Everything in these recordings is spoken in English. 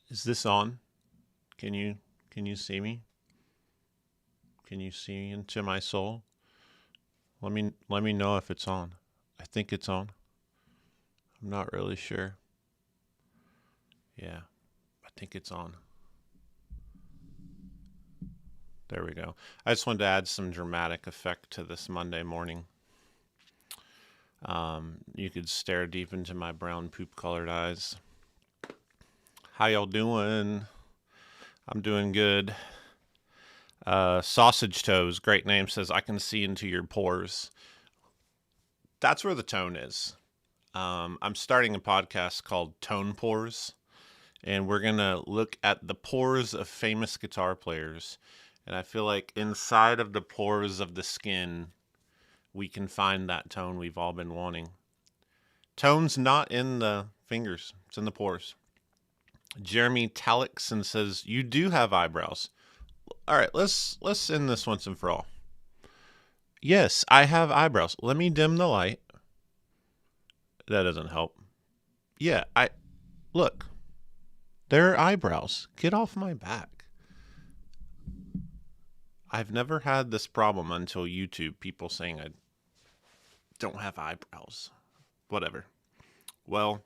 Is this on? Can you see me? Can you see into my soul? Let me know if it's on. I think it's on. I'm not really sure. Yeah, I think it's on. There we go. I just wanted to add some dramatic effect to this Monday morning. You could stare deep into my brown poop colored eyes. How y'all doing? I'm doing good. Sausage Toes, great name, says, I can see into your pores. That's where the tone is. I'm starting a podcast called Tone Pores, and we're going to look at the pores of famous guitar players. And I feel like inside of the pores of the skin, we can find that tone we've all been wanting. Tone's not in the fingers, it's in the pores. Jeremy Talixon says, you do have eyebrows. All right, let's end this once and for all. Yes, I have eyebrows. Let me dim the light. That doesn't help. Yeah, look. They're eyebrows. Get off my back. I've never had this problem until YouTube. People saying I don't have eyebrows. Whatever. Well,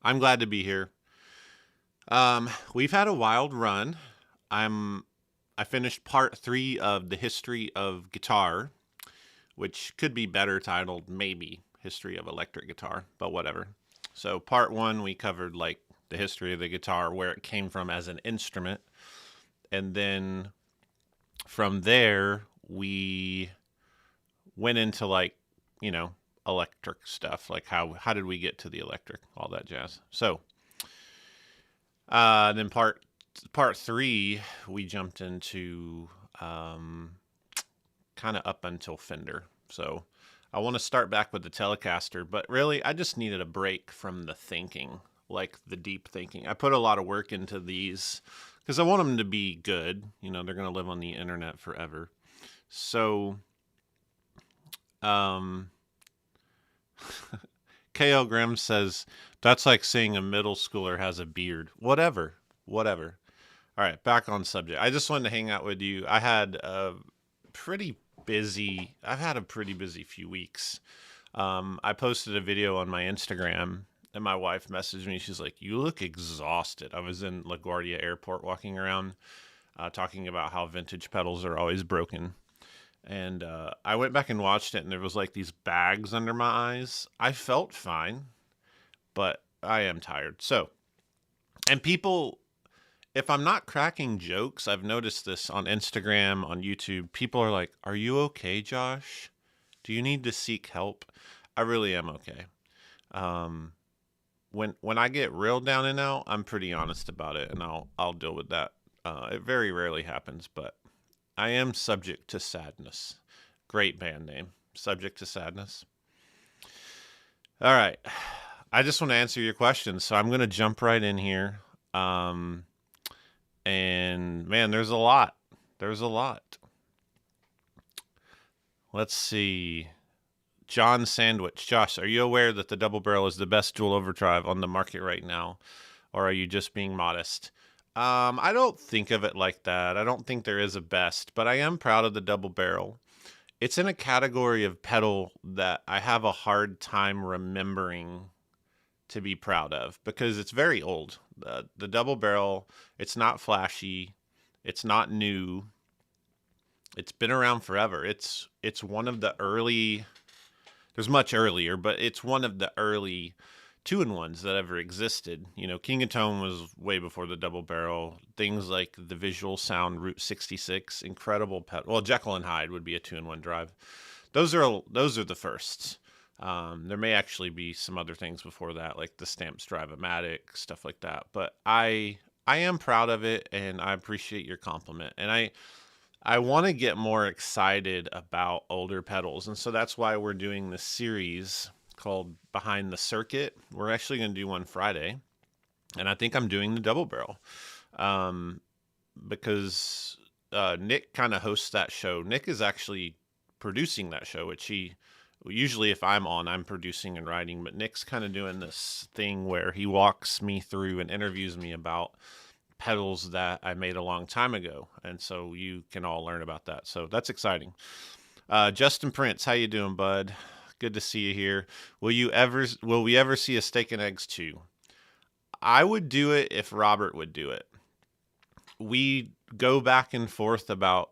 I'm glad to be here. We've had a wild run. I finished part 3 of the history of guitar, which could be better titled maybe History of Electric Guitar, but whatever. So part 1, we covered like the history of the guitar, where it came from as an instrument. And then from there, we went into like, electric stuff, like how did we get to the electric, all that jazz. So then part 3, we jumped into kind of up until Fender. So I want to start back with the Telecaster, but really I just needed a break from the thinking, like the deep thinking. I put a lot of work into these because I want them to be good. They're going to live on the internet forever. So, KL Graham says, that's like saying a middle schooler has a beard. Whatever. All right, back on subject. I just wanted to hang out with you. I've had a pretty busy few weeks. I posted a video on my Instagram, and my wife messaged me. She's like, you look exhausted. I was in LaGuardia Airport walking around, talking about how vintage pedals are always broken. And I went back and watched it, and there was like these bags under my eyes. I felt fine, but I am tired. So, and people, if I'm not cracking jokes, I've noticed this on Instagram, on YouTube. People are like, are you okay, Josh? Do you need to seek help? I really am okay. When I get real down and out, I'm pretty honest about it, and I'll deal with that. It very rarely happens, but I am subject to sadness. Great band name, Subject to Sadness. All right. I just want to answer your questions, so I'm going to jump right in here. And man, there's a lot. Let's see. John Sandwich. Josh, are you aware that the double barrel is the best dual overdrive on the market right now? Or are you just being modest? I don't think of it like that. I don't think there is a best, but I am proud of the double barrel. It's in a category of pedal that I have a hard time remembering to be proud of because it's very old. The double barrel, it's not flashy, it's not new. It's been around forever. It's one of the early, there's much earlier, but it's one of the early 2-in-1s that ever existed. King of Tone was way before the double barrel. Things like the Visual Sound Route 66, incredible pedal. Well, Jekyll and Hyde would be a 2-in-1 drive. Those are the firsts. There may actually be some other things before that, like the Stamps Drive-O-Matic, stuff like that. But I am proud of it, and I appreciate your compliment. And I want to get more excited about older pedals, and so that's why we're doing this series called Behind the Circuit. We're actually going to do one Friday, and I think I'm doing the double barrel because Nick kind of hosts that show. Nick is actually producing that show, which he Usually if I'm on, I'm producing and writing, but Nick's kind of doing this thing where he walks me through and interviews me about pedals that I made a long time ago. And so you can all learn about that. So that's exciting. Justin Prince, how you doing, bud? Good to see you here. Will we ever see a steak and eggs 2? I would do it if Robert would do it. We go back and forth about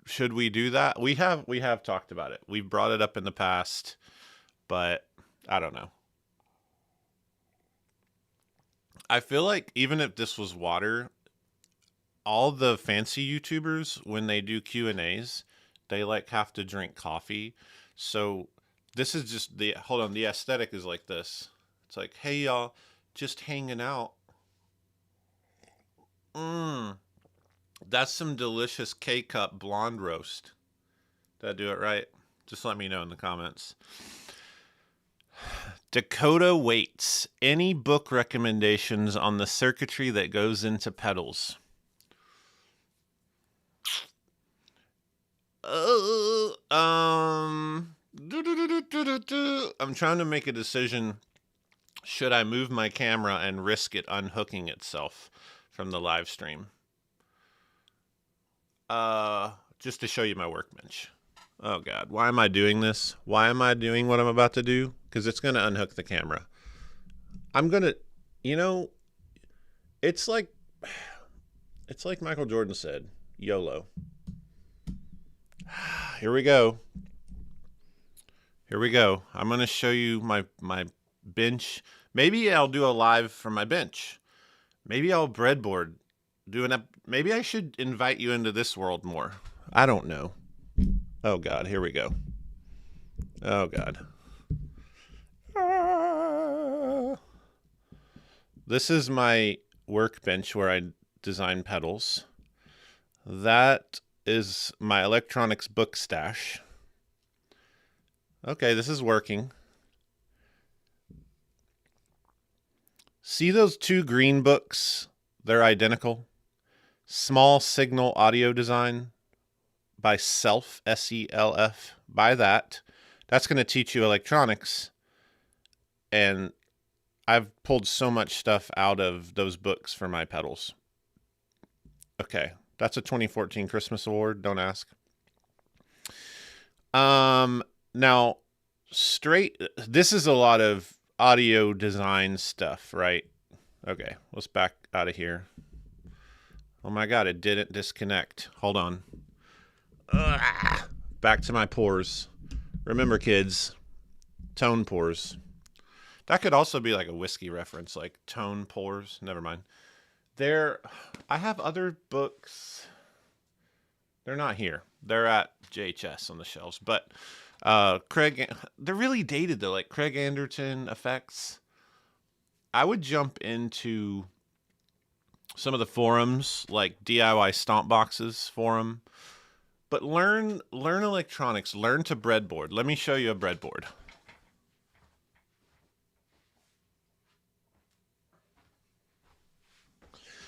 should we do that? We have talked about it. We've brought it up in the past, but I don't know. I feel like even if this was water, all the fancy YouTubers, when they do Q&As, they like have to drink coffee. So this is just the aesthetic is like this. It's like, hey y'all, just hanging out. That's some delicious K-cup blonde roast. Did I do it right? Just let me know in the comments. Dakota Waits. Any book recommendations on the circuitry that goes into pedals? I'm trying to make a decision. Should I move my camera and risk it unhooking itself from the live stream? Just to show you my workbench. Oh God, why am I doing this? Why am I doing what I'm about to do? Because it's going to unhook the camera. I'm going to, it's like Michael Jordan said, YOLO. Here we go. I'm going to show you my bench. Maybe I'll do a live from my bench. Maybe I'll breadboard. Maybe I should invite you into this world more. I don't know. Oh God, here we go. Oh God. This is my workbench where I design pedals. That is my electronics book stash. Okay, this is working. See those 2 green books? They're identical. Small Signal Audio Design by Self, S-E-L-F. Buy that. That's going to teach you electronics. And I've pulled so much stuff out of those books for my pedals. Okay, that's a 2014 Christmas award. Don't ask. Now, this is a lot of audio design stuff, right? Okay, let's back out of here. Oh my God, it didn't disconnect. Hold on. Back to my pores. Remember, kids, tone pores. That could also be like a whiskey reference, like tone pores. Never mind. I have other books. They're not here. They're at JHS on the shelves. But they're really dated though, like Craig Anderton effects. I would jump into some of the forums, like DIY Stomp Boxes forum. But learn electronics. Learn to breadboard. Let me show you a breadboard.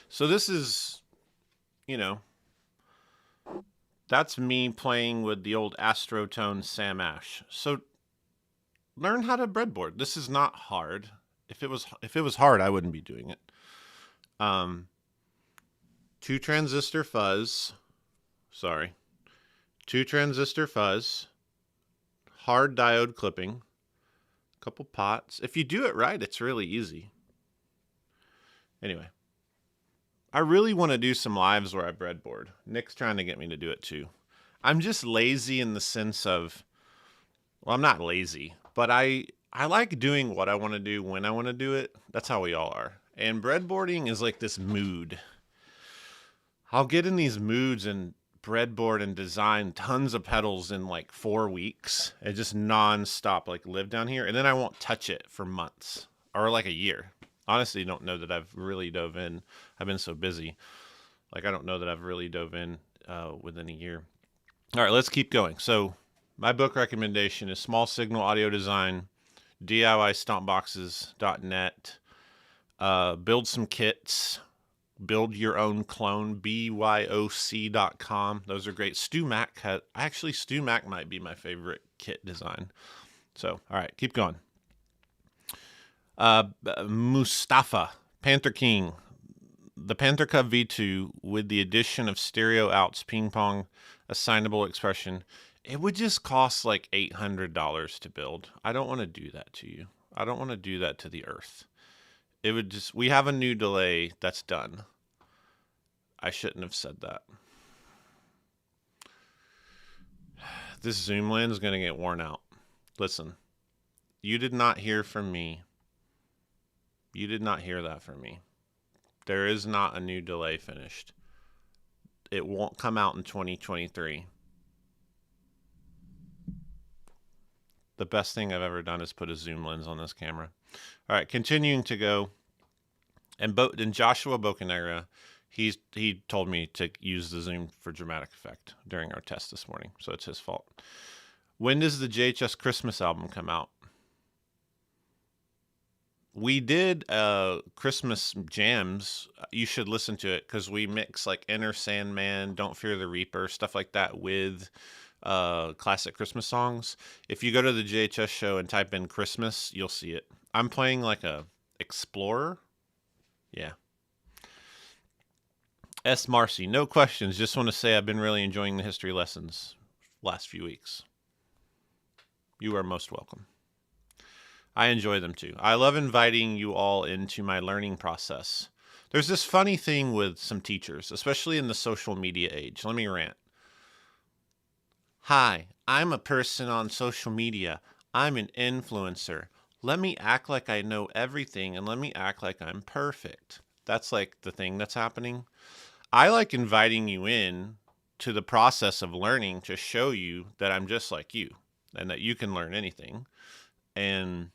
So this is, that's me playing with the old Astrotone Sam Ash. So learn how to breadboard. This is not hard. If it was hard, I wouldn't be doing it. 2 transistor fuzz. Sorry. 2 transistor fuzz. Hard diode clipping. A couple pots. If you do it right, it's really easy. Anyway. I really want to do some lives where I breadboard. Nick's trying to get me to do it too. I'm just lazy in the sense of, well, I'm not lazy, but I like doing what I want to do when I want to do it. That's how we all are. And breadboarding is like this mood. I'll get in these moods and breadboard and design tons of pedals in like 4 weeks. And just non-stop, like live down here. And then I won't touch it for months or like a year. Honestly, don't know that I've really dove in. I've been so busy. Like, I don't know that I've really dove in within a year. All right, let's keep going. So my book recommendation is Small Signal Audio Design, DIY Stompboxes.net. Build some kits. build your own clone, BYOC.com. Those are great. Stu Mac might be my favorite kit design. So, all right, keep going. Mustafa, Panther King. The Panther Cub V2 with the addition of stereo outs, ping pong, assignable expression, it would just cost like $800 to build. I don't want to do that to you. I don't want to do that to the earth. It would just, we have a new delay that's done. I shouldn't have said that. This zoom lens is going to get worn out. Listen, you did not hear from me. You did not hear that from me. There is not a new delay finished. It won't come out in 2023. The best thing I've ever done is put a zoom lens on this camera. All right, continuing to go. And Joshua Bocanegra, he told me to use the zoom for dramatic effect during our test this morning, so it's his fault. When does the JHS Christmas album come out? We did Christmas jams. You should listen to it because we mix like Enter Sandman, Don't Fear the Reaper, stuff like that with classic Christmas songs. If you go to the JHS show and type in Christmas, you'll see it. I'm playing like a explorer. Yeah. S. Marcy, no questions. Just want to say I've been really enjoying the history lessons last few weeks. You are most welcome. I enjoy them too. I love inviting you all into my learning process. There's this funny thing with some teachers, especially in the social media age. Let me rant. Hi, I'm a person on social media. I'm an influencer. Let me act like I know everything and let me act like I'm perfect. That's like the thing that's happening. I like inviting you in to the process of learning to show you that I'm just like you and that you can learn anything. And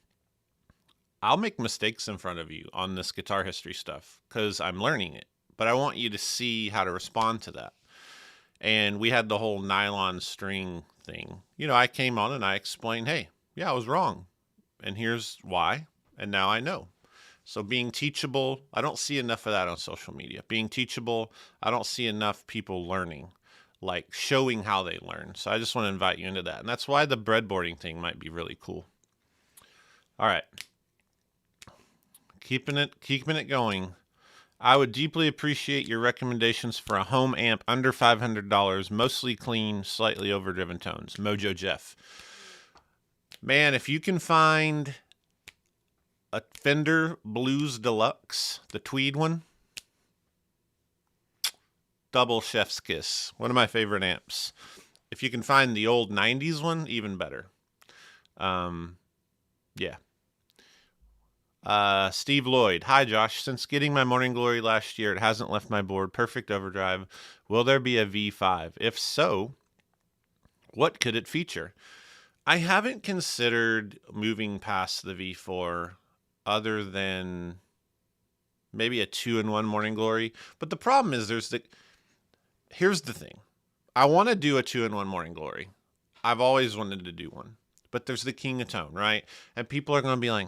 I'll make mistakes in front of you on this guitar history stuff because I'm learning it, but I want you to see how to respond to that. And we had the whole nylon string thing. You know, I came on and I explained, hey, yeah, I was wrong. And here's why. And now I know. So being teachable, I don't see enough of that on social media. Being teachable, I don't see enough people learning, like showing how they learn. So I just want to invite you into that. And that's why the breadboarding thing might be really cool. All right. Keeping it going. I would deeply appreciate your recommendations for a home amp under $500, mostly clean, slightly overdriven tones. Mojo Jeff. Man, if you can find a Fender Blues Deluxe, the tweed one, double chef's kiss. One of my favorite amps. If you can find the old 90s one, even better. Yeah. Steve Lloyd. Hi, Josh. Since getting my Morning Glory last year, it hasn't left my board. Perfect overdrive. Will there be a V5? If so, what could it feature? I haven't considered moving past the V4 other than maybe a 2-in-1 Morning Glory. But the problem is here's the thing. I want to do a 2-in-1 Morning Glory. I've always wanted to do one. But there's the King of Tone, right? And people are going to be like,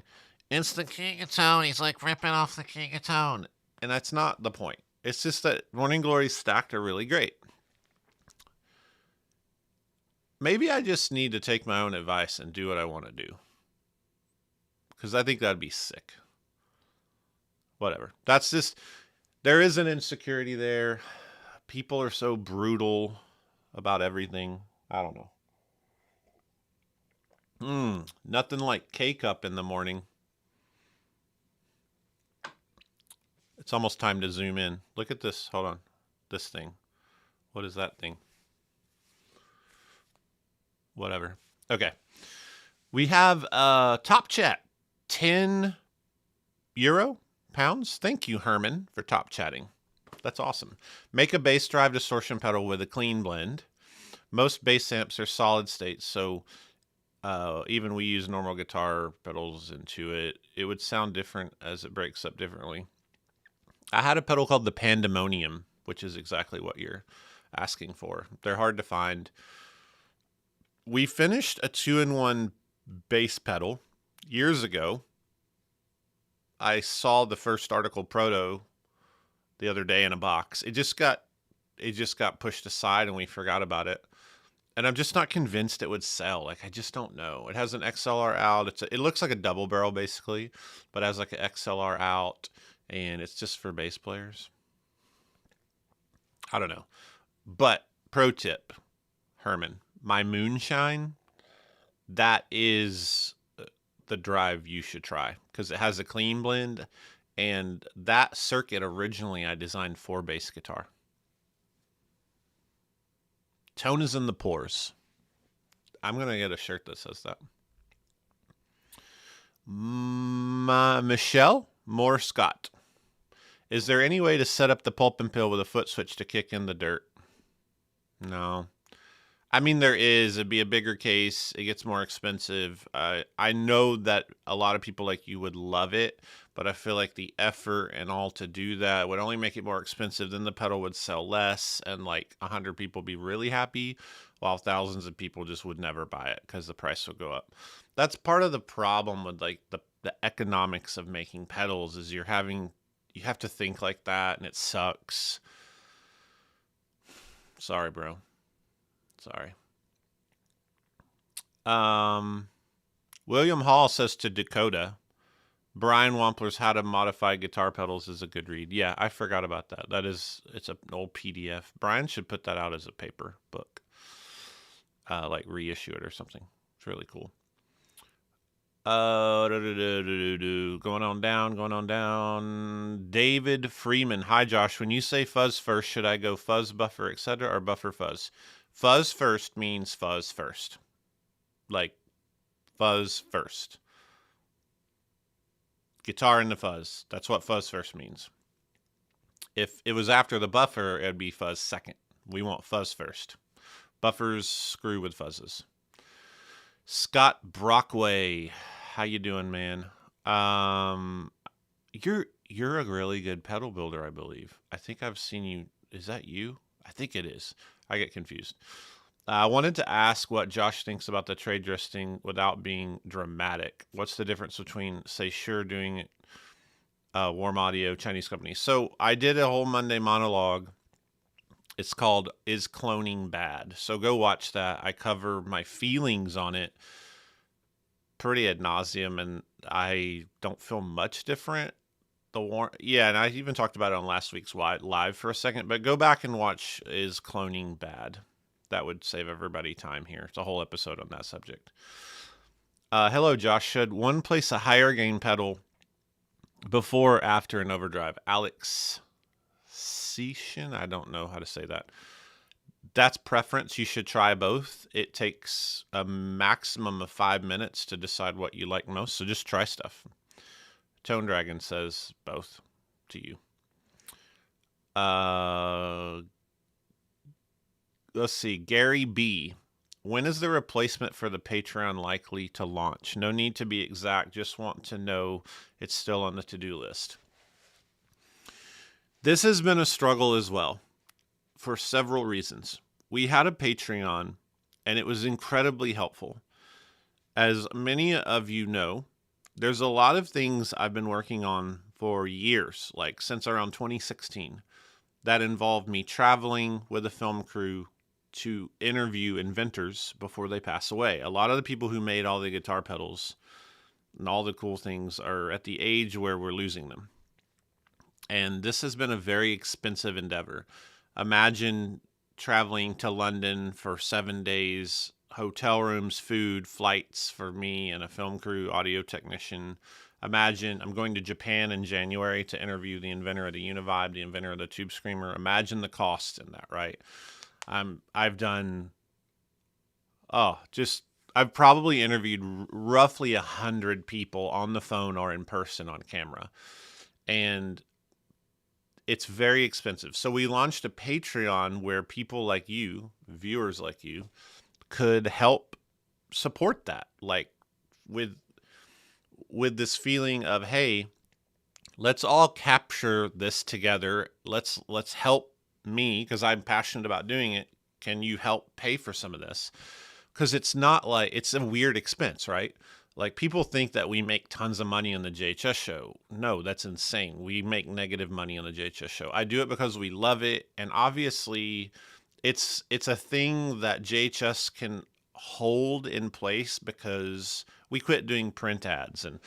it's the King of Tone. He's like ripping off the King of Tone. And that's not the point. It's just that Morning Glories stacked are really great. Maybe I just need to take my own advice and do what I want to do. Because I think that'd be sick. Whatever. That's just, there is an insecurity there. People are so brutal about everything. I don't know. Nothing like K-Cup in the morning. It's almost time to zoom in. Look at this. Hold on. This thing. What is that thing? Whatever. Okay. We have Top Chat. 10 euro pounds. Thank you, Herman, for top chatting. That's awesome. Make a bass drive distortion pedal with a clean blend. Most bass amps are solid state, so even we use normal guitar pedals into it, it would sound different as it breaks up differently. I had a pedal called the Pandemonium, which is exactly what you're asking for. They're hard to find. We finished a 2-in-1 bass pedal years ago. I saw the first article proto the other day in a box. It just got pushed aside and we forgot about it. And I'm just not convinced it would sell. Like, I just don't know. It has an XLR out. It looks like a double barrel basically, but has like an XLR out, and it's just for bass players. I don't know. But pro tip, Herman, my moonshine, that is the drive you should try because it has a clean blend, and that circuit originally I designed for bass guitar. Tone is in the pores. I'm going to get a shirt that says that. Michelle Moore Scott. Is there any way to set up the pulp and pill with a foot switch to kick in the dirt? No. I mean, there is. It'd be a bigger case. It gets more expensive. I know that a lot of people like you would love it, but I feel like the effort and all to do that would only make it more expensive. Then the pedal would sell less, and like 100 people be really happy, while thousands of people just would never buy it because the price would go up. That's part of the problem with like the economics of making pedals is you have to think like that, and it sucks. Sorry, bro. Sorry. William Hall says to Dakota, Brian Wampler's How to Modify Guitar Pedals is a good read. Yeah, I forgot about that. It's an old PDF. Brian should put that out as a paper book. Like reissue it or something. It's really cool. Going on down. David Freeman. Hi, Josh. When you say fuzz first, should I go fuzz, buffer, etc., or buffer, fuzz? Fuzz first means fuzz first. Like, fuzz first. Guitar in the fuzz. That's what fuzz first means. If it was after the buffer, it would be fuzz second. We want fuzz first. Buffers screw with fuzzes. Scott Brockway. How you doing, man? You're a really good pedal builder, I believe. I think I've seen you. Is that you? I think it is. I get confused. I wanted to ask what Josh thinks about the trade dressing without being dramatic. What's the difference between, say, Shure doing it, Warm Audio, Chinese company? So I did a whole Monday monologue. It's called Is Cloning Bad? So go watch that. I cover my feelings on it pretty ad nauseum, and I don't feel much different. And I even talked about it on last week's live for a second, but go back and watch Is Cloning Bad? That would save everybody time here. It's a whole episode on that subject. Hello, Josh. Should one place a higher gain pedal before or after an overdrive? Alex Session? I don't know how to say that. That's preference. You should try both. It takes a maximum of 5 minutes to decide what you like most, so just try stuff. Tone Dragon says both to you. Let's see. Gary B. When is the replacement for the Patreon likely to launch? No need to be exact. Just want to know it's still on the to-do list. This has been a struggle as well for several reasons. We had a Patreon, and it was incredibly helpful. As many of you know, there's a lot of things I've been working on for years, like since around 2016, that involved me traveling with a film crew to interview inventors before they pass away. A lot of the people who made all the guitar pedals and all the cool things are at the age where we're losing them. And this has been a very expensive endeavor. Imagine traveling to London for 7 days, hotel rooms, food, flights for me and a film crew, audio technician. Imagine I'm going to Japan in January to interview the inventor of the Univibe, the inventor of the Tube Screamer. Imagine the cost in that, right? I've probably interviewed roughly 100 people on the phone or in person on camera. And it's very expensive. So we launched a Patreon where people like you, viewers like you, could help support that. Like with this feeling of, hey, let's all capture this together. Let's help me because I'm passionate about doing it. Can you help pay for some of this? Because it's not like, it's a weird expense, right? Like, people think that we make tons of money on the JHS show. No, that's insane. We make negative money on the JHS show. I do it because we love it, and obviously it's a thing that JHS can hold in place because we quit doing print ads, and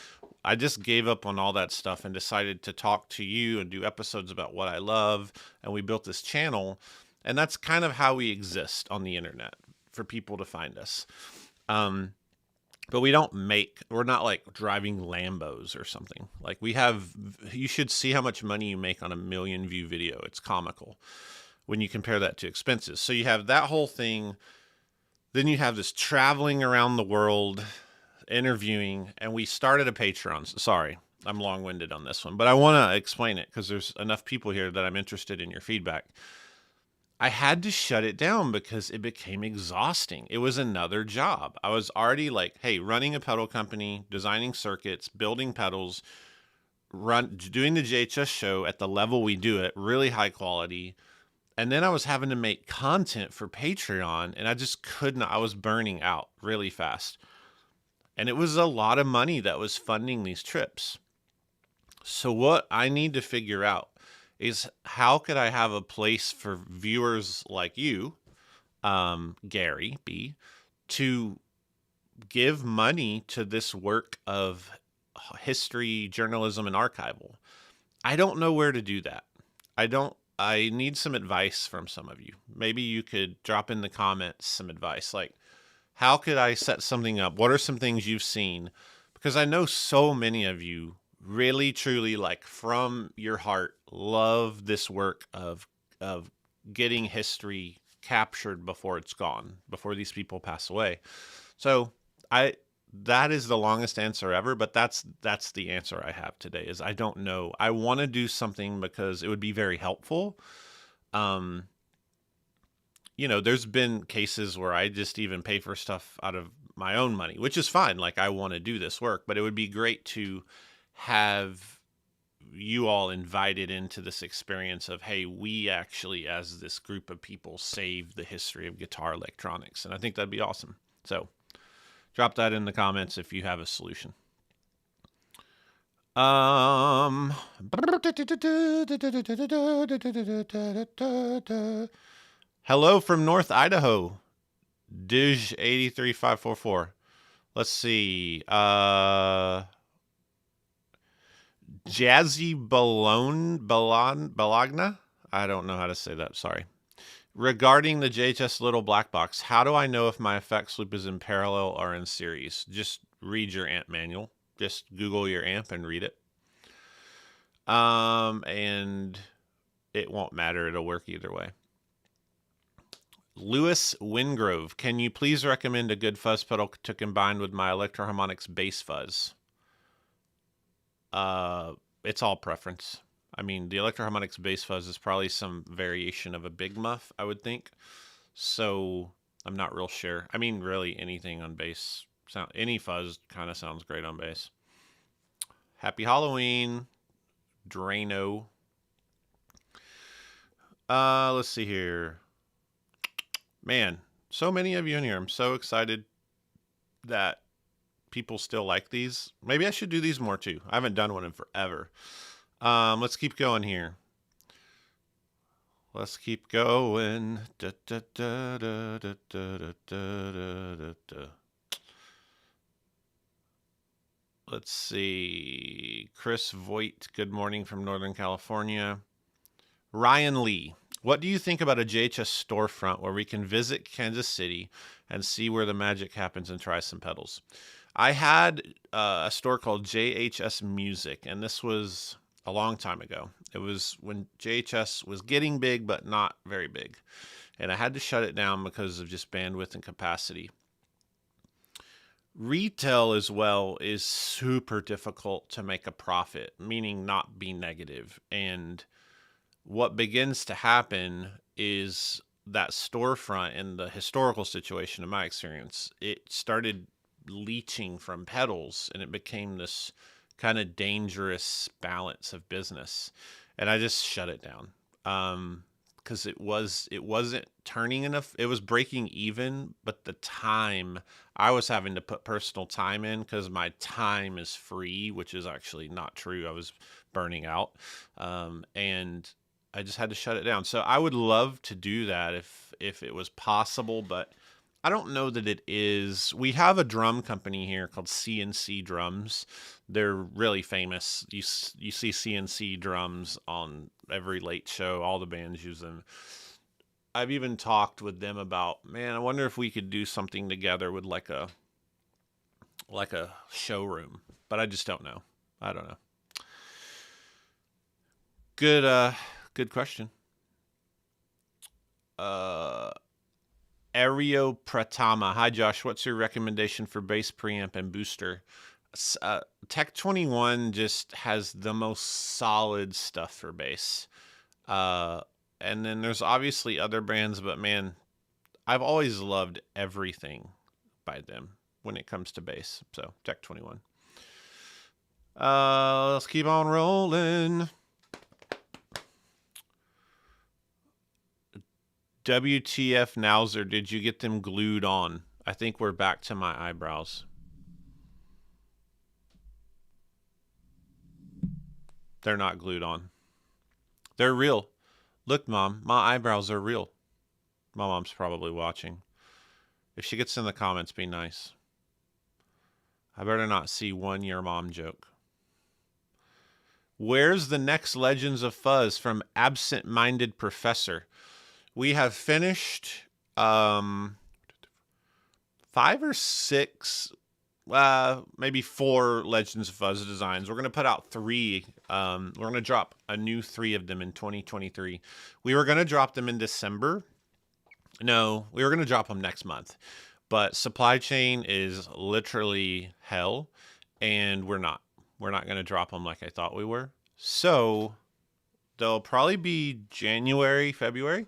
I just gave up on all that stuff and decided to talk to you and do episodes about what I love, and we built this channel, and that's kind of how we exist on the internet for people to find us. But we're not like driving Lambos or something. Like, you should see how much money you make on a 1,000,000 view video. It's comical when you compare that to expenses. So you have that whole thing. Then you have this traveling around the world, interviewing, and we started a Patreon. Sorry, I'm long-winded on this one, but I want to explain it because there's enough people here that I'm interested in your feedback. I had to shut it down because it became exhausting. It was another job. I was already like, hey, running a pedal company, designing circuits, building pedals, doing the JHS show at the level we do it, really high quality. And then I was having to make content for Patreon, and I just couldn't. I was burning out really fast. And it was a lot of money that was funding these trips. So what I need to figure out is, how could I have a place for viewers like you, Gary B, to give money to this work of history, journalism, and archival? I don't know where to do that. I need some advice from some of you. Maybe you could drop in the comments some advice. Like, how could I set something up? What are some things you've seen? Because I know so many of you really, truly, like, from your heart, love this work of getting history captured before it's gone, before these people pass away. So that is the longest answer ever, but that's the answer I have today. Is I don't know. I want to do something because it would be very helpful. There's been cases where I just even pay for stuff out of my own money, which is fine. Like, I want to do this work, but it would be great to have you all invited into this experience of, hey, we actually, as this group of people, saved the history of guitar electronics. And I think that'd be awesome. So drop that in the comments if you have a solution. Hello from North Idaho. Dig 83544. Let's see. Jazzy Bologna? I don't know how to say that. Sorry. Regarding the JHS Little Black Box, how do I know if my effects loop is in parallel or in series? Just read your amp manual. Just Google your amp and read it. And it won't matter. It'll work either way. Lewis Wingrove, can you please recommend a good fuzz pedal to combine with my Electro-Harmonix bass fuzz? It's all preference. I mean, the Electro-Harmonix bass fuzz is probably some variation of a big muff, I would think. So I'm not real sure. I mean, really anything on bass, any fuzz kind of sounds great on bass. Happy Halloween, Drano. Let's see here. Man, so many of you in here. I'm so excited that people still like these. Maybe I should do these more too. I haven't done one in forever. Let's keep going here. Let's keep going. Let's see. Chris Voigt, good morning from Northern California. Ryan Lee, what do you think about a JHS storefront where we can visit Kansas City and see where the magic happens and try some pedals? I had a store called JHS Music, and this was a long time ago. It was when JHS was getting big, but not very big. And I had to shut it down because of just bandwidth and capacity. Retail as well is super difficult to make a profit, meaning not be negative. And what begins to happen is that storefront, in the historical situation, in my experience, it started leaching from pedals, and it became this kind of dangerous balance of business. And I just shut it down because it wasn't turning enough. It was breaking even, but the time, I was having to put personal time in because my time is free, which is actually not true. I was burning out, and I just had to shut it down. So I would love to do that if it was possible, but I don't know that it is. We have a drum company here called CNC Drums. They're really famous. You see CNC drums on every late show. All the bands use them. I've even talked with them about, man, I wonder if we could do something together with like a showroom. But I just don't know. I don't know. Good question. Ario Pratama. Hi, Josh. What's your recommendation for bass preamp and booster? Tech 21 just has the most solid stuff for bass. And then there's obviously other brands, but man, I've always loved everything by them when it comes to bass. So Tech 21. Let's keep on rolling. WTF Nowser, did you get them glued on? I think we're back to my eyebrows. They're not glued on. They're real. Look, Mom, my eyebrows are real. My mom's probably watching. If she gets in the comments, be nice. I better not see one your mom joke. Where's the next Legends of Fuzz from Absent-Minded Professor? We have finished 5 or 6, maybe 4 Legends of Fuzz designs. We're going to put out 3. We're going to drop a new 3 of them in 2023. We were going to drop them in December. No, we were going to drop them next month. But supply chain is literally hell, and we're not. We're not going to drop them like I thought we were. So they'll probably be January, February,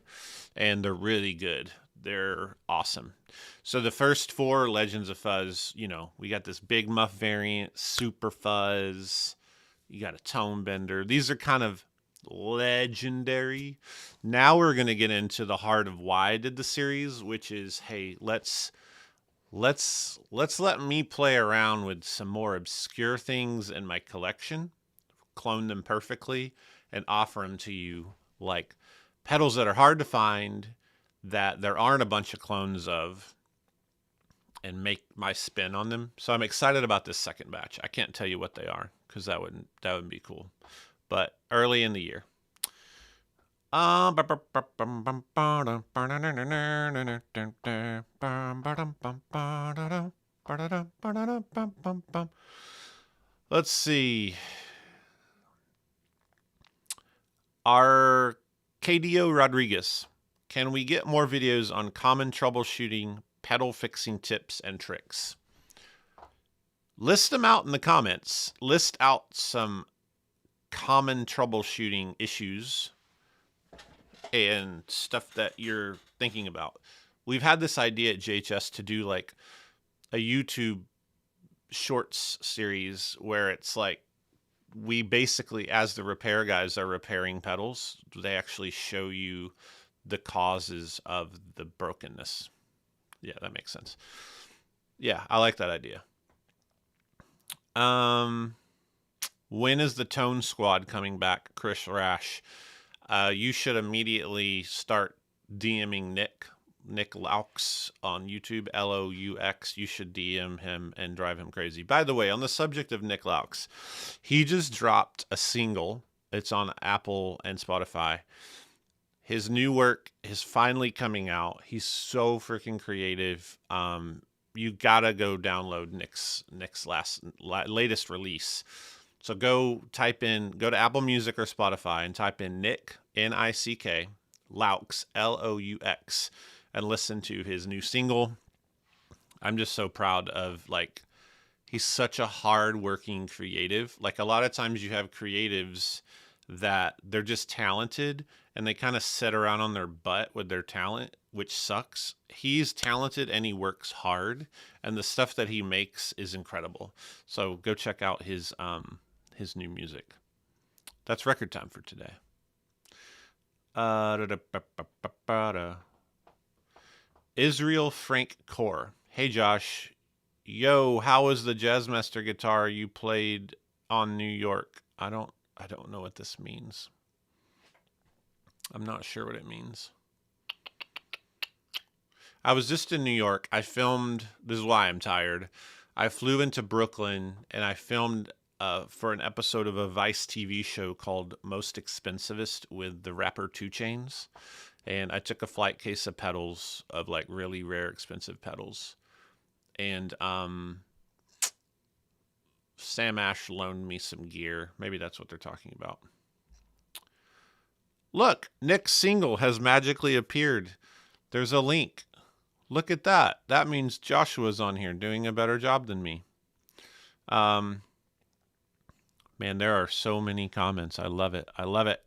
and they're really good. They're awesome. So the first 4 Legends of Fuzz, you know, we got this big muff variant, super fuzz. You got a tone bender. These are kind of legendary. Now we're going to get into the heart of why I did the series, which is, hey, let's let me play around with some more obscure things in my collection, clone them perfectly, and offer them to you, like pedals that are hard to find, that there aren't a bunch of clones of, and make my spin on them. So I'm excited about this second batch. I can't tell you what they are because that wouldn't be cool. But early in the year. Let's see. Arcadio Rodriguez. Can we get more videos on common troubleshooting, pedal fixing tips and tricks? List them out in the comments. List out some common troubleshooting issues and stuff that you're thinking about. We've had this idea at JHS to do like a YouTube shorts series where it's like we basically, as the repair guys are repairing pedals, they actually show you the causes of the brokenness. Yeah, that makes sense. Yeah, I like that idea. When is the Tone Squad coming back, Chris Rash? You should immediately start DMing Nick Laux on YouTube, Laux. You should DM him and drive him crazy. By the way, on the subject of Nick Laux, he just dropped a single. It's on Apple and Spotify. His new work is finally coming out. He's so freaking creative. You gotta go download Nick's latest release. So go to Apple Music or Spotify and type in Nick, Nick, Laux, Laux, and listen to his new single. I'm just so proud of, like, he's such a hard-working creative. Like, a lot of times you have creatives that they're just talented and they kind of sit around on their butt with their talent, which sucks. He's talented and he works hard, and the stuff that he makes is incredible. So go check out his new music. That's record time for today. Da-da-da-ba-ba-ba-da. Israel Frank Core. Hey Josh, yo, how was the Jazzmaster guitar you played on New York? I don't know what this means. I'm not sure what it means. I was just in New York. I filmed. This is why I'm tired. I flew into Brooklyn and I filmed for an episode of a Vice TV show called Most Expensivest with the rapper 2 Chainz. And I took a flight case of pedals, of like really rare, expensive pedals. And Sam Ash loaned me some gear. Maybe that's what they're talking about. Look, Nick's single has magically appeared. There's a link. Look at that. That means Joshua's on here doing a better job than me. Man, there are so many comments. I love it. I love it.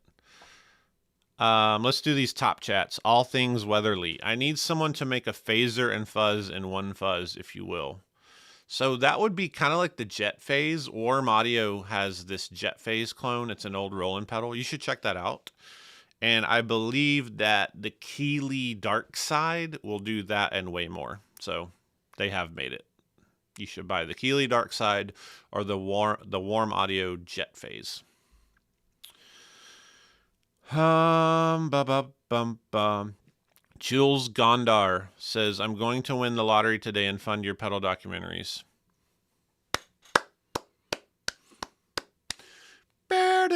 Let's do these top chats. All things Weatherly. I need someone to make a phaser and fuzz in one fuzz, if you will. So that would be kind of like the Jet Phase. Warm Audio has this Jet Phase clone. It's an old Roland pedal. You should check that out. And I believe that the Keeley Dark Side will do that and way more. So they have made it. You should buy the Keeley Dark Side or the Warm Audio Jet Phase. Jules Gondar says, I'm going to win the lottery today and fund your pedal documentaries. I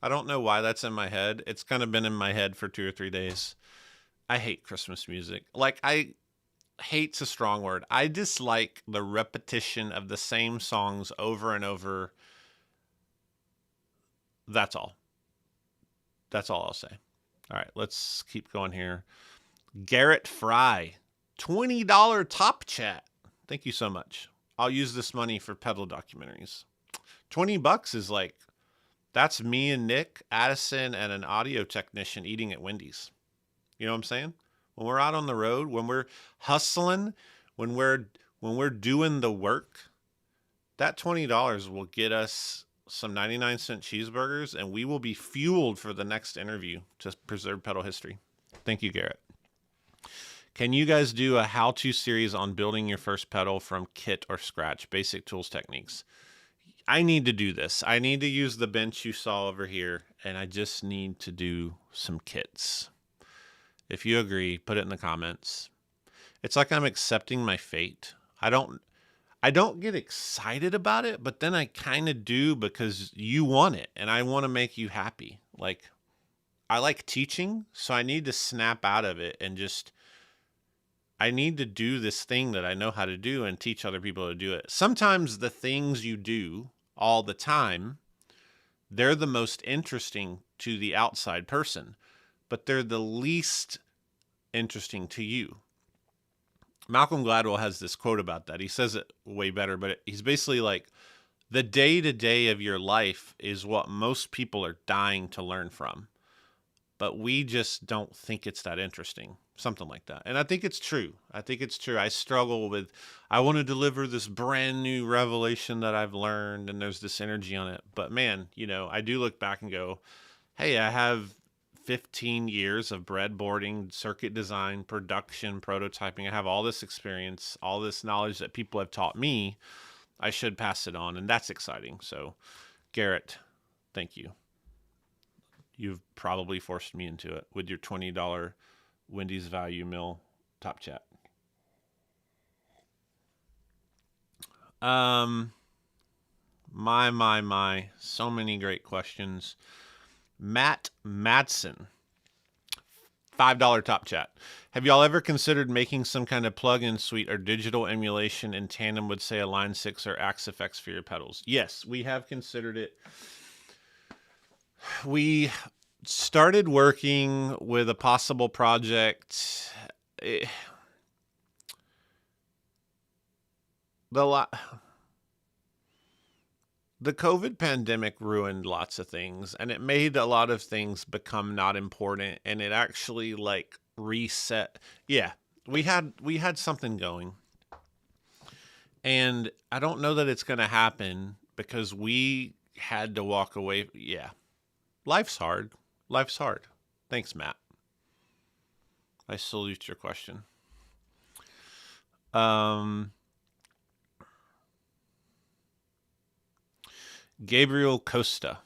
don't know why that's in my head. It's kind of been in my head for 2 or 3 days. I hate Christmas music. Like, hate's a strong word. I dislike the repetition of the same songs over and over. That's all. That's all I'll say. All right, let's keep going here. Garrett Fry, $20 top chat. Thank you so much. I'll use this money for pedal documentaries. $20 is like, that's me and Nick, Addison, and an audio technician eating at Wendy's. You know what I'm saying? When we're out on the road, when we're hustling, when we're doing the work, that $20 will get us some 99-cent cheeseburgers, and we will be fueled for the next interview to preserve pedal history. Thank you, Garrett. Can you guys do a how-to series on building your first pedal from kit or scratch, basic tools, techniques? I need to do this. I need to use the bench you saw over here, and I just need to do some kits. If you agree, put it in the comments. It's like I'm accepting my fate. I don't get excited about it, but then I kind of do because you want it and I want to make you happy. Like, I like teaching, so I need to snap out of it and I need to do this thing that I know how to do and teach other people to do it. Sometimes the things you do all the time, they're the most interesting to the outside person, but they're the least interesting to you. Malcolm Gladwell has this quote about that. He says it way better, but he's basically like, the day-to-day of your life is what most people are dying to learn from, but we just don't think it's that interesting. Something like that. And I think it's true. I struggle with, I want to deliver this brand new revelation that I've learned, and there's this energy on it. But man, I do look back and go, hey, I have 15 years of breadboarding, circuit design, production, prototyping. I have all this experience, all this knowledge that people have taught me. I should pass it on, and that's exciting. So, Garrett, thank you. You've probably forced me into it with your $20 Wendy's Value Meal top chat. My. So many great questions. Matt Madsen, $5 top chat. Have y'all ever considered making some kind of plug-in suite or digital emulation in tandem with, say, a Line 6 or Axe FX for your pedals? Yes, we have considered it. We started working with a possible project. The COVID pandemic ruined lots of things, and it made a lot of things become not important, and it actually like reset. Yeah, we had something going, and I don't know that it's going to happen because we had to walk away. Yeah, Life's hard. Life's hard. Thanks, Matt. I salute your question. Gabriel Costa.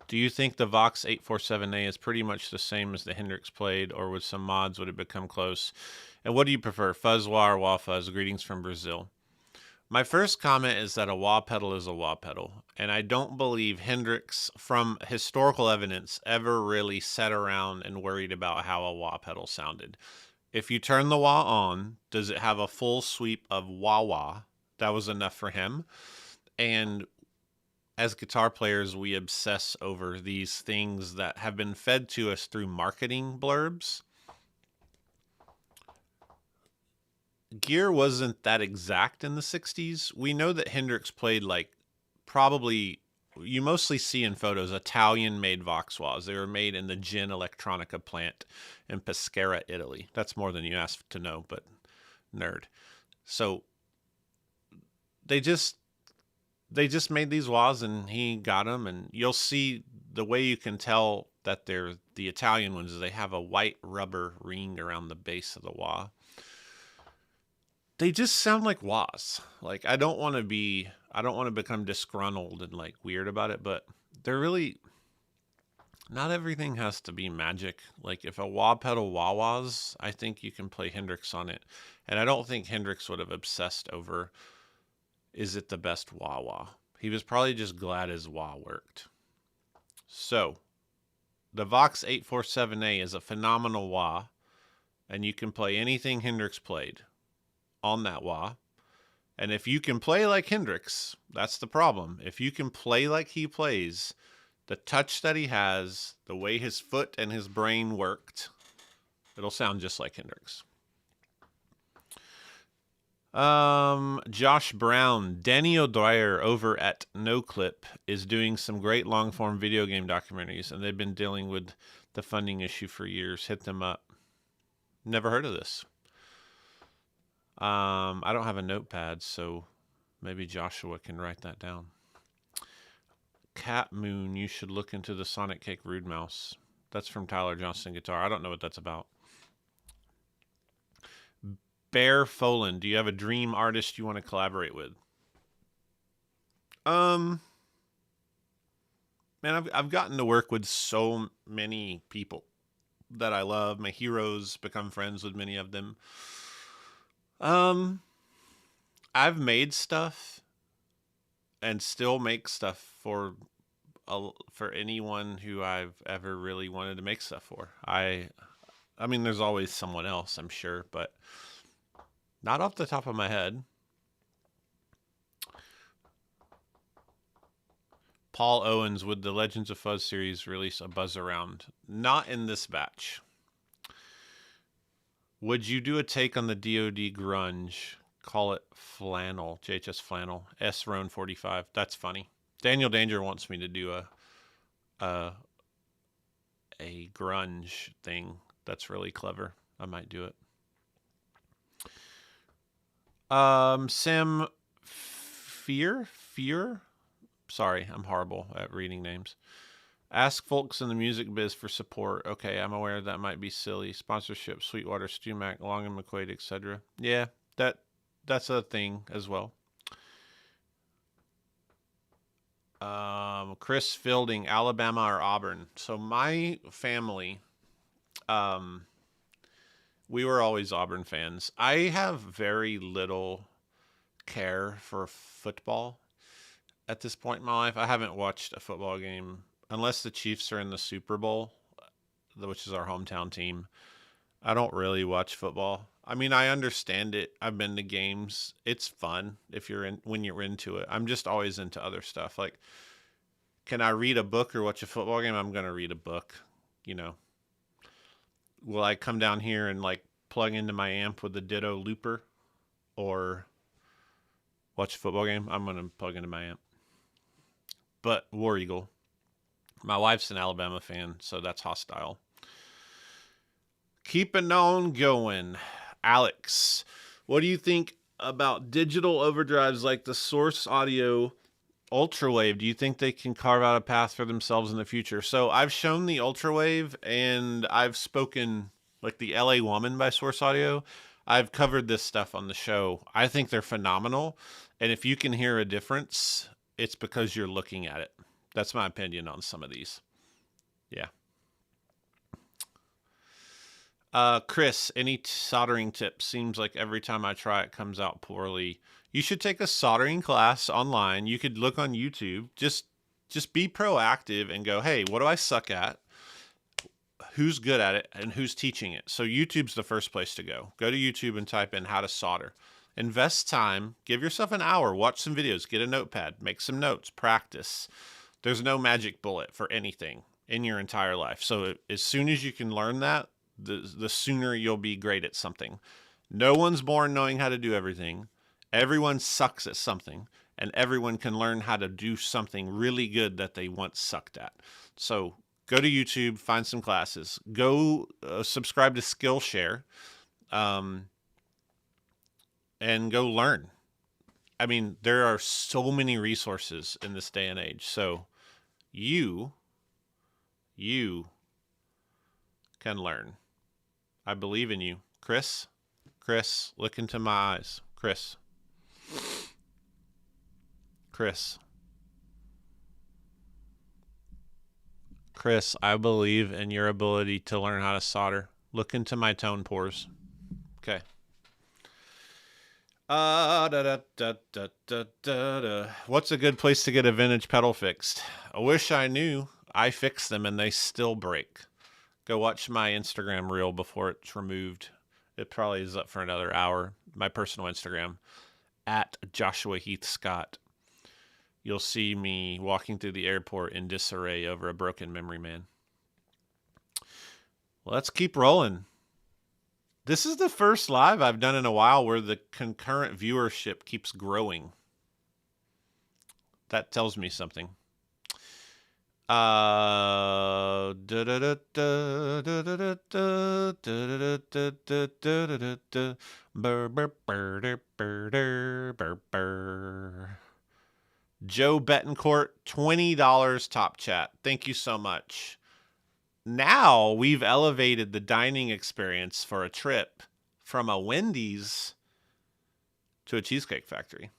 Do you think the Vox 847A is pretty much the same as the Hendrix played, or with some mods would it become close? And what do you prefer, fuzz wah or wah fuzz? Greetings from Brazil. My first comment is that a wah pedal is a wah pedal, and I don't believe Hendrix, from historical evidence, ever really sat around and worried about how a wah pedal sounded. If you turn the wah on, does it have a full sweep of wah wah? That was enough for him. And as guitar players, we obsess over these things that have been fed to us through marketing blurbs. Gear wasn't that exact in the 60s. We know that Hendrix played like probably, you mostly see in photos, Italian-made Voxwahs. They were made in the Gin Electronica plant in Pescara, Italy. That's more than you asked to know, but nerd. So they just made these wahs, and he got them, and you'll see the way you can tell that they're the Italian ones is they have a white rubber ring around the base of the wah. They just sound like wahs. Like, I don't want to become disgruntled and like weird about it, but they're really, not everything has to be magic. Like, if a wah pedal wah-wahs, I think you can play Hendrix on it. And I don't think Hendrix would have obsessed over, is it the best wah-wah? He was probably just glad his wah worked. So, the Vox 847A is a phenomenal wah, and you can play anything Hendrix played on that wah. And if you can play like Hendrix, that's the problem. If you can play like he plays, the touch that he has, the way his foot and his brain worked, it'll sound just like Hendrix. Josh Brown, Danny O'Dwyer over at NoClip is doing some great long-form video game documentaries, and they've been dealing with the funding issue for years. Hit them up. Never heard of this. I don't have a notepad, so maybe Joshua can write that down. Cat Moon, you should look into the Sonic Cake Rude Mouse. That's from Tyler Johnston Guitar. I don't know what that's about. Bear Folan, do you have a dream artist you want to collaborate with? Man, I've gotten to work with so many people that I love. My heroes, become friends with many of them. I've made stuff and still make stuff for anyone who I've ever really wanted to make stuff for. I mean, there's always someone else, I'm sure, but not off the top of my head. Paul Owens, would the Legends of Fuzz series release a buzz around? Not in this batch. Would you do a take on the DoD grunge? Call it flannel, JHS flannel, S Roan 45. That's funny. Daniel Danger wants me to do a grunge thing. That's really clever. I might do it. Sam Fear? Sorry, I'm horrible at reading names. Ask folks in the music biz for support. Okay, I'm aware that might be silly. Sponsorship, Sweetwater, Stumac, Long and McQuaid, etc. Yeah, that's a thing as well. Chris Fielding, Alabama or Auburn. So my family, we were always Auburn fans. I have very little care for football at this point in my life. I haven't watched a football game unless the Chiefs are in the Super Bowl, which is our hometown team. I don't really watch football. I mean, I understand it. I've been to games. It's fun when you're into it. I'm just always into other stuff. Like, can I read a book or watch a football game? I'm going to read a book, you know. Will I come down here and like plug into my amp with the Ditto looper or watch a football game? I'm going to plug into my amp. But War Eagle. My wife's an Alabama fan, so that's hostile. Keeping on going. Alex, what do you think about digital overdrives like the Source Audio Ultrawave, do you think they can carve out a path for themselves in the future? So I've shown the Ultrawave, and I've spoken, like the LA Woman by Source Audio. I've covered this stuff on the show. I think they're phenomenal. And if you can hear a difference, it's because you're looking at it. That's my opinion on some of these. Yeah. Chris, any soldering tips? Seems like every time I try it comes out poorly. You should take a soldering class online. You could look on YouTube. Just be proactive and go, hey, what do I suck at? Who's good at it and who's teaching it? So YouTube's the first place to go. Go to YouTube and type in how to solder. Invest time, give yourself an hour, watch some videos, get a notepad, make some notes, practice. There's no magic bullet for anything in your entire life. So as soon as you can learn that, the sooner you'll be great at something. No one's born knowing how to do everything. Everyone sucks at something, and everyone can learn how to do something really good that they once sucked at. So go to YouTube, find some classes. Go subscribe to Skillshare, and go learn. I mean, there are so many resources in this day and age. So you can learn. I believe in you. Chris, look into my eyes. Chris, I believe in your ability to learn how to solder. Look into my tone pores. Okay. What's a good place to get a vintage pedal fixed? I wish I knew. I fix them and they still break. Go watch my Instagram reel before it's removed. It probably is up for another hour. My personal Instagram, at Joshua Heath Scott. You'll see me walking through the airport in disarray over a broken Memory Man. Let's keep rolling. This is the first live I've done in a while where the concurrent viewership keeps growing. That tells me something. Joe Betancourt, $20 top chat. Thank you so much. Now we've elevated the dining experience for a trip from a Wendy's to a Cheesecake Factory.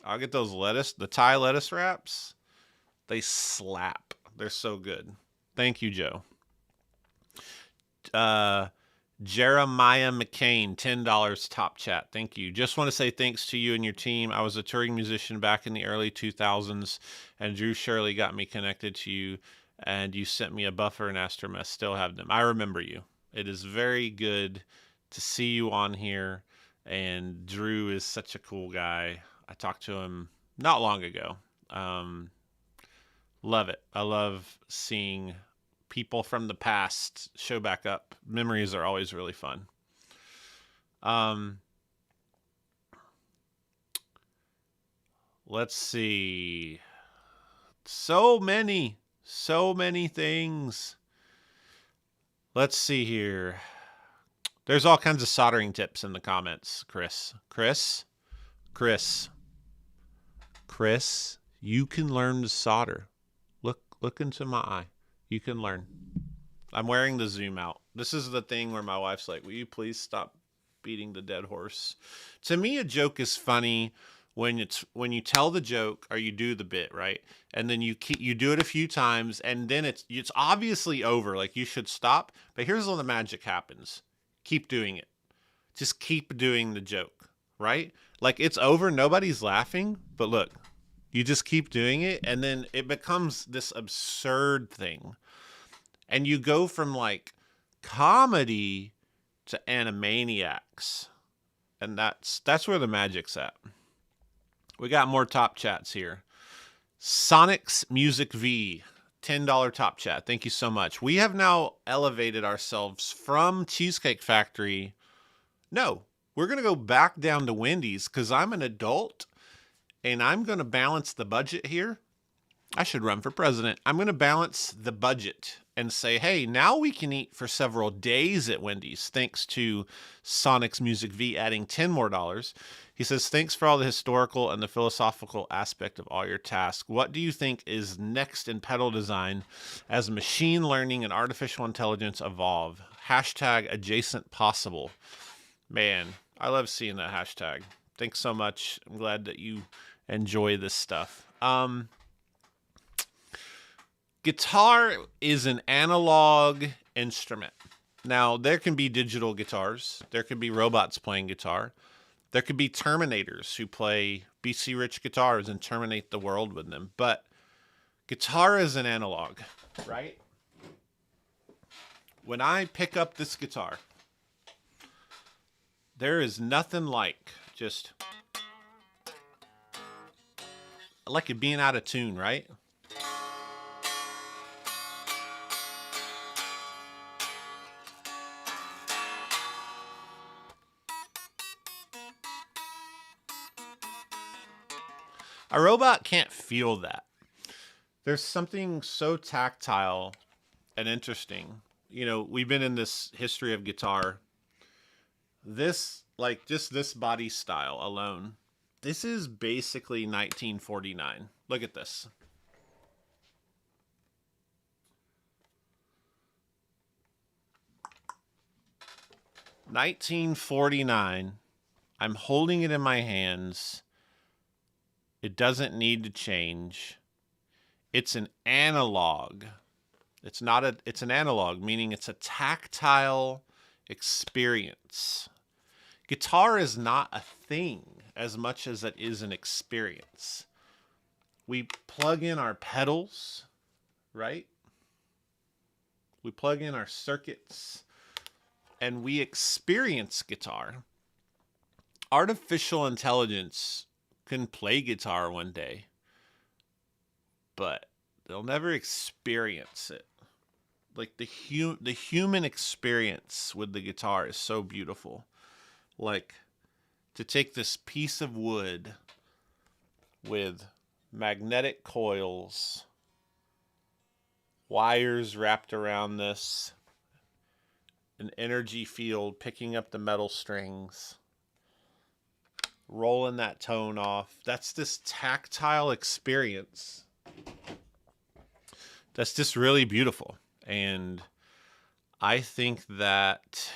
I'll get those the Thai lettuce wraps. They slap. They're so good. Thank you, Joe. Jeremiah McCain, $10 top chat. Thank you. Just want to say thanks to you and your team. I was a touring musician back in the early 2000s, and Drew Shirley got me connected to you, and you sent me a buffer and Astrum. I still have them. I remember you. It is very good to see you on here, and Drew is such a cool guy. I talked to him not long ago. Love it. I love seeing people from the past show back up. Memories are always really fun. Let's see. So many things. Let's see here. There's all kinds of soldering tips in the comments, Chris, you can learn to solder. Look into my eye. You can learn. I'm wearing the zoom out. This is the thing where my wife's like, will you please stop beating the dead horse? To me, a joke is funny when you tell the joke or you do the bit, right? And then you do it a few times, and then it's obviously over. Like, you should stop. But here's where the magic happens. Keep doing it. Just keep doing the joke, right? Like, it's over, nobody's laughing, but look, you just keep doing it, and then it becomes this absurd thing. And you go from, like, comedy to Animaniacs. And that's where the magic's at. We got more top chats here. Sonic's Music V, $10 top chat. Thank you so much. We have now elevated ourselves from Cheesecake Factory. No, we're going to go back down to Wendy's because I'm an adult and I'm going to balance the budget here. I should run for president. I'm going to balance the budget and say, hey, now we can eat for several days at Wendy's, thanks to Sonic's Music V adding $10 more. He says, thanks for all the historical and the philosophical aspect of all your tasks. What do you think is next in pedal design as machine learning and artificial intelligence evolve? Hashtag adjacent possible. Man, I love seeing that hashtag. Thanks so much. I'm glad that you enjoy this stuff. Guitar is an analog instrument. Now, there can be digital guitars. There can be robots playing guitar. There could be Terminators who play BC Rich guitars and terminate the world with them. But guitar is an analog, right? When I pick up this guitar, there is nothing like just like it being out of tune, right? A robot can't feel that. There's something so tactile and interesting. You know, we've been in this history of guitar. This, like, just this body style alone, this is basically 1949. Look at this. $1949. I'm holding it in my hands. It doesn't need to change. It's an analog. It's an analog, meaning it's a tactile experience. Guitar is not a thing as much as it is an experience. We plug in our pedals, right? We plug in our circuits and we experience guitar. Artificial intelligence can play guitar one day, but they'll never experience it. Like the human experience with the guitar is so beautiful. Like to take this piece of wood with magnetic coils, wires wrapped around this, an energy field picking up the metal strings, rolling that tone off. That's this tactile experience. That's just really beautiful. And I think that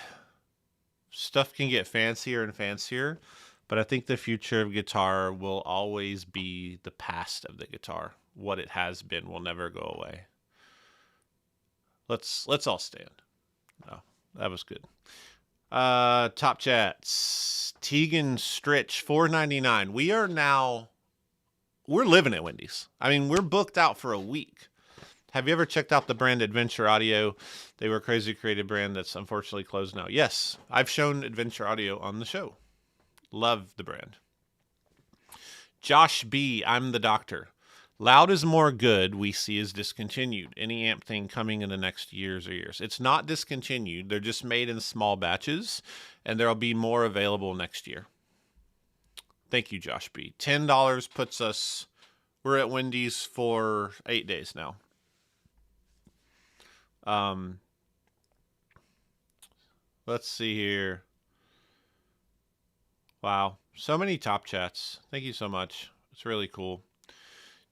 stuff can get fancier and fancier, but I think the future of guitar will always be the past of the guitar. What it has been will never go away. Let's all stand. No, that was good. Top chats. Tegan Stritch, $4.99. We're living at Wendy's. I mean, we're booked out for a week. Have you ever checked out the brand Adventure Audio? They were a crazy creative brand that's unfortunately closed now. Yes, I've shown Adventure Audio on the show. Love the brand. Josh B, I'm the doctor. Loud is more good, we see is discontinued. Any amp thing coming in the next years or years. It's not discontinued. They're just made in small batches, and there'll be more available next year. Thank you, Josh B. $10 puts us, we're at Wendy's for 8 days now. Let's see here. Wow. So many top chats. Thank you so much. It's really cool.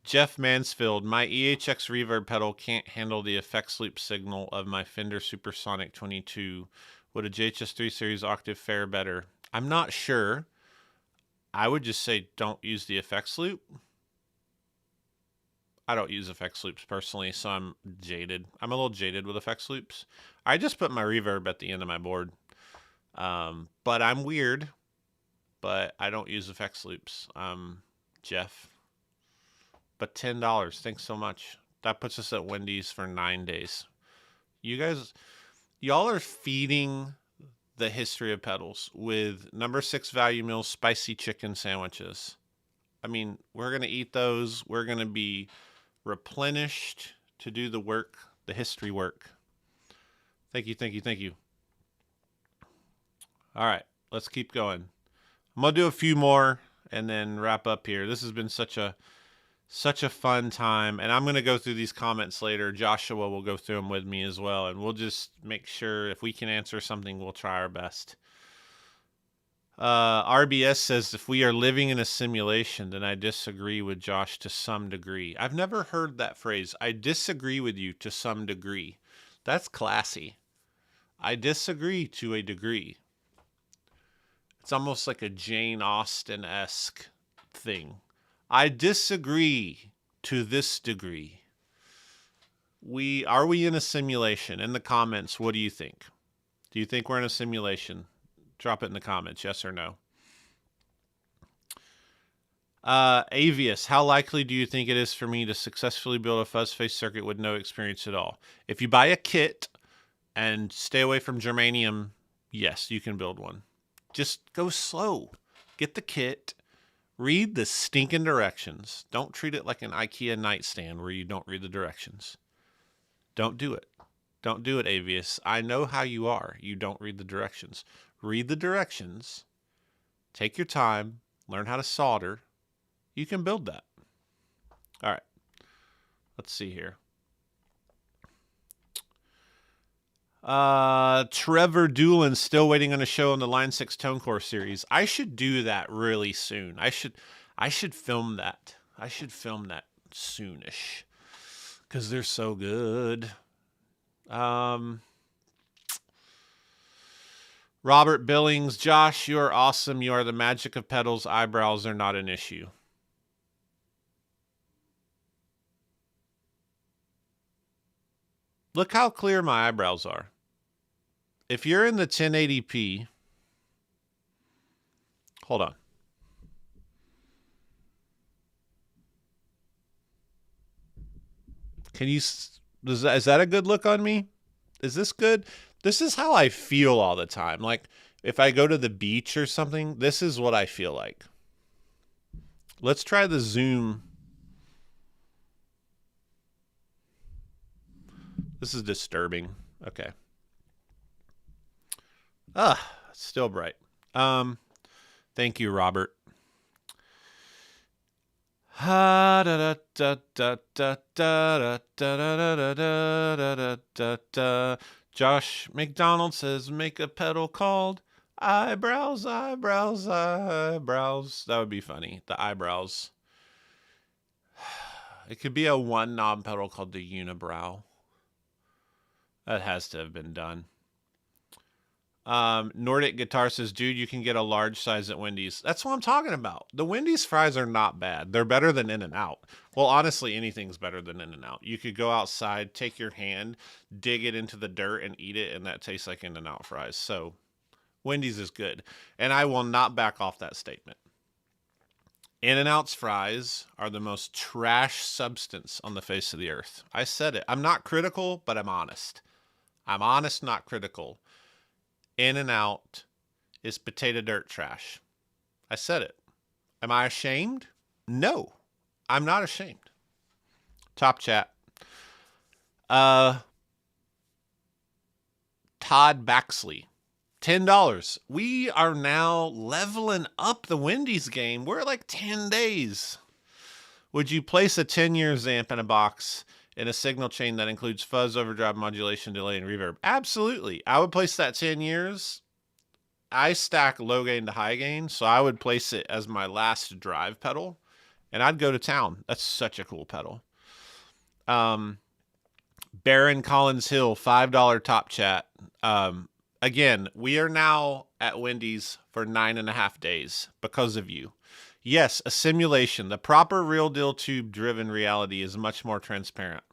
Jeff Mansfield, my EHX reverb pedal can't handle the effects loop signal of my Fender Supersonic 22. Would a JHS 3 Series octave fare better? I'm not sure. I would just say don't use the effects loop. I don't use effects loops personally, so I'm jaded. I'm a little jaded with effects loops. I just put my reverb at the end of my board. But I'm weird, but I don't use effects loops. Jeff. But $10, thanks so much. That puts us at Wendy's for 9 days. Y'all are feeding the history of pedals with number 6 value meals, spicy chicken sandwiches. I mean, we're going to eat those. We're going to be replenished to do the work, the history work. Thank you, thank you, thank you. All right, let's keep going. I'm going to do a few more and then wrap up here. This has been such a Such a fun time. And I'm going to go through these comments later. Joshua will go through them with me as well. And we'll just make sure if we can answer something, we'll try our best. RBS says, if we are living in a simulation, then I disagree with Josh to some degree. I've never heard that phrase. I disagree with you to some degree. That's classy. I disagree to a degree. It's almost like a Jane Austen-esque thing. I disagree to this degree. Are we in a simulation? In the comments, what do you think? Do you think we're in a simulation? Drop it in the comments, yes or no. Avius, how likely do you think it is for me to successfully build a fuzz face circuit with no experience at all? If you buy a kit and stay away from germanium, yes, you can build one. Just go slow. Get the kit. Read the stinking directions. Don't treat it like an IKEA nightstand where you don't read the directions. Don't do it. Don't do it, Avius. I know how you are. You don't read the directions. Read the directions. Take your time. Learn how to solder. You can build that. All right. Let's see here. Trevor Doolin still waiting on a show on the Line 6 Tone Core series. I should do that really soon. I should film that. I should film that soonish. Because they're so good. Robert Billings, Josh, you are awesome. You are the magic of pedals. Eyebrows are not an issue. Look how clear my eyebrows are. If you're in the 1080p, hold on. Can you, is that a good look on me? Is this good? This is how I feel all the time. Like if I go to the beach or something, this is what I feel like. Let's try the zoom. This is disturbing. Okay. Still bright. Thank you, Robert. Josh McDonald says, make a pedal called eyebrows, eyebrows, eyebrows. That would be funny. The eyebrows. It could be a one knob pedal called the unibrow. That has to have been done. Nordic Guitar says, dude, you can get a large size at Wendy's. That's what I'm talking about. The Wendy's fries are not bad. They're better than In-N-Out. Well, honestly, anything's better than In-N-Out. You could go outside, take your hand, dig it into the dirt, and eat it, and that tastes like In-N-Out fries. So Wendy's is good. And I will not back off that statement. In-N-Out's fries are the most trash substance on the face of the earth. I said it. I'm not critical, but I'm honest. I'm honest, not critical. In-N-Out is potato dirt trash. I said it. Am I ashamed? No, I'm not ashamed. Top chat. Todd Baxley. $10. We are now leveling up the Wendy's game. We're like 10 days. Would you place a 10-year amp in a box in a signal chain that includes fuzz, overdrive, modulation, delay, and reverb? Absolutely. I would place that 10 years. I stack low gain to high gain, so I would place it as my last drive pedal, and I'd go to town. That's such a cool pedal. Baron Collins Hill, $5 top chat. Again, we are now at Wendy's for 9.5 days because of you. Yes, a simulation. The proper real deal tube driven reality is much more transparent.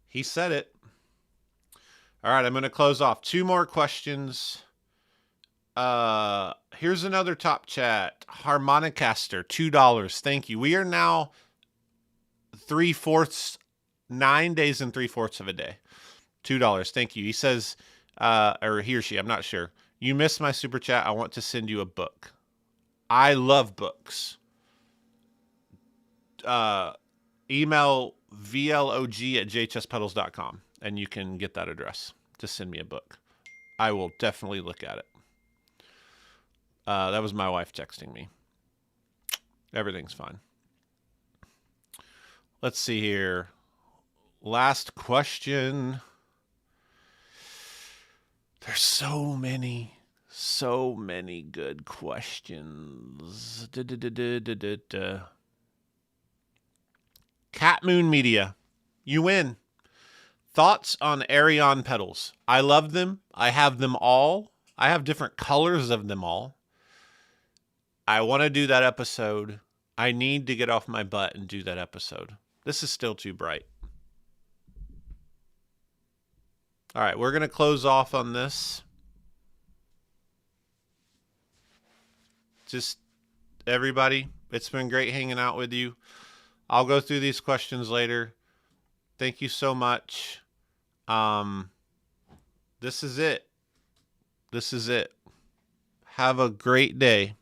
He said it. All right, I'm going to close off. 2 more questions. Here's another top chat. Harmonicaster, $2. Thank you. We are now 9 days and 3/4 of a day. $2. Thank you. He says, or he or she, I'm not sure. You missed my super chat. I want to send you a book. I love books. Email vlog@jhspedals.com and you can get that address to send me a book. I will definitely look at it. That was my wife texting me. Everything's fine. Let's see here. Last question. There's so many good questions. Cat Moon Media, you win. Thoughts on Arion pedals? I love them. I have them all. I have different colors of them all. I want to do that episode. I need to get off my butt and do that episode. This is still too bright. All right, we're going to close off on this. Just everybody, it's been great hanging out with you. I'll go through these questions later. Thank you so much. This is it. Have a great day.